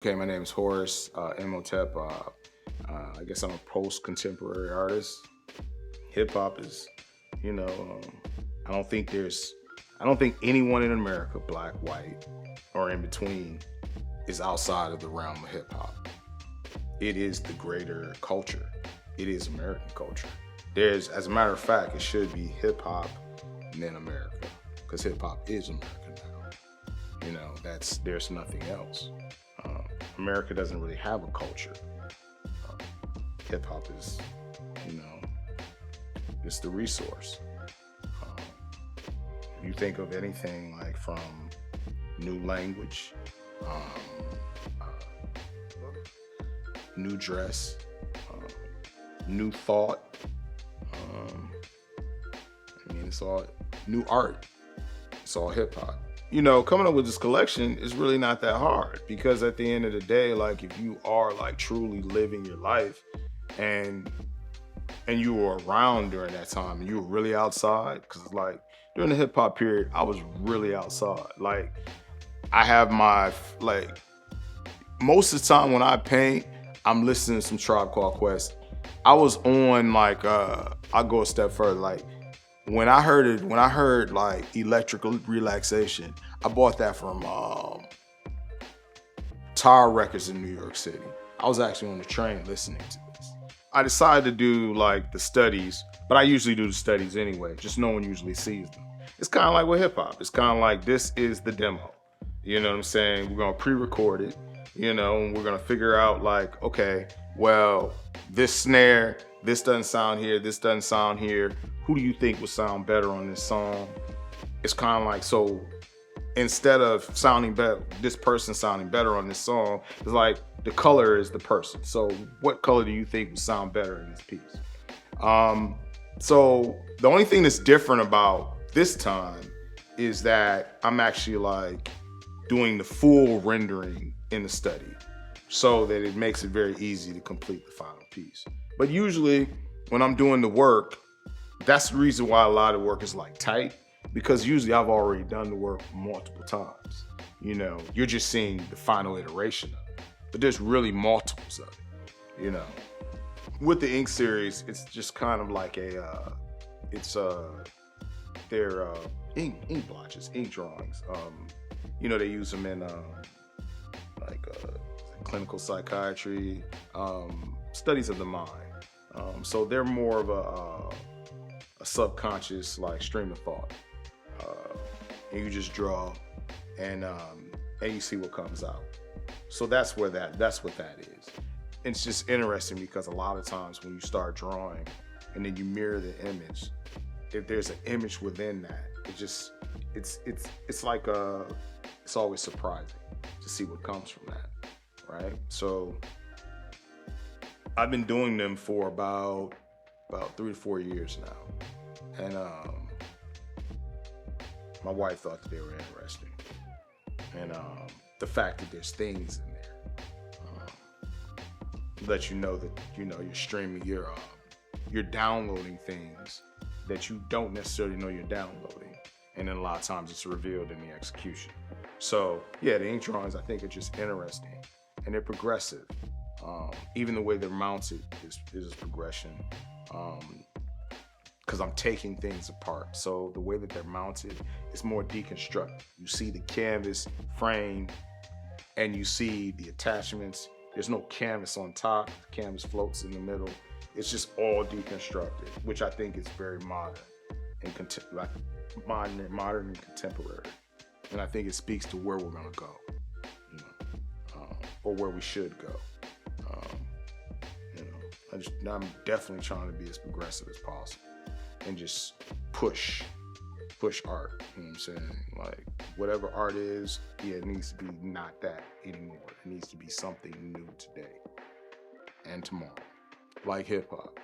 Okay, my name is Horace, Imhotep. I guess I'm a post-contemporary artist. Hip hop is, you know, I don't think there's, I don't think anyone in America, black, white, or in between, is outside of the realm of hip hop. It is the greater culture. It is American culture. As a matter of fact, it should be hip hop and then America, because hip hop is American now. There's nothing else. Uh, America doesn't really have a culture. Uh, Hip hop is, you know, it's the resource. Um, you think of anything like from new language, um, uh, new dress, uh, new thought. Um, it's all new art. It's all hip hop. Coming up with this collection is really not that hard because at the end of the day, like if you are like truly living your life and you were around during that time and you were really outside, because like during the hip hop period, I was really outside. Like I have my like most of the time when I paint, I'm listening to some Tribe Called Quest. I was on like I'll go a step further. Like when I heard like electrical relaxation, I bought that from Tower Records in New York City. I was actually on the train listening to this. I decided to do like the studies, but I usually do the studies anyway, just no one usually sees them. It's kind of like with hip hop. It's kind of like this is the demo. You know what I'm saying? We're going to pre-record it, and we're going to figure out like, okay, well, this snare, this doesn't sound here, this doesn't sound here. Who do you think would sound better on this song? It's kind of like, so instead of sounding better, this person sounding better on this song, it's like the color is the person. So what color do you think would sound better in this piece? So the only thing that's different about this time is that I'm actually like doing the full rendering in the study so that it makes it very easy to complete the final piece. But usually when I'm doing the work, that's the reason why a lot of work is like tight, because usually I've already done the work multiple times. You're just seeing the final iteration of it, but there's really multiples of it. With the ink series, it's just kind of like they're ink blotches, ink drawings. They use them in like clinical psychiatry, studies of the mind. So they're more of a subconscious like stream of thought, and you just draw, and you see what comes out. So that's what that is. It's just interesting because a lot of times when you start drawing and then you mirror the image, if there's an image within that, it's like it's always surprising to see what comes from that, right? So I've been doing them for about 3 to 4 years now, and my wife thought that they were interesting, and the fact that there's things in there let you know that you're streaming, you're downloading things that you don't necessarily know you're downloading, and then a lot of times it's revealed in the execution. So yeah, the ink drawings I think are just interesting, and they're progressive. Even the way they're mounted is progression, because I'm taking things apart. So the way that they're mounted is more deconstructed. You see the canvas frame, and you see the attachments. There's no canvas on top. The canvas floats in the middle. It's just all deconstructed, which I think is very modern and modern and contemporary. And I think it speaks to where we're gonna go, or where we should go. I'm definitely trying to be as progressive as possible and just push art. You know what I'm saying? Like whatever art is, it needs to be not that anymore. It needs to be something new today and tomorrow, like hip hop.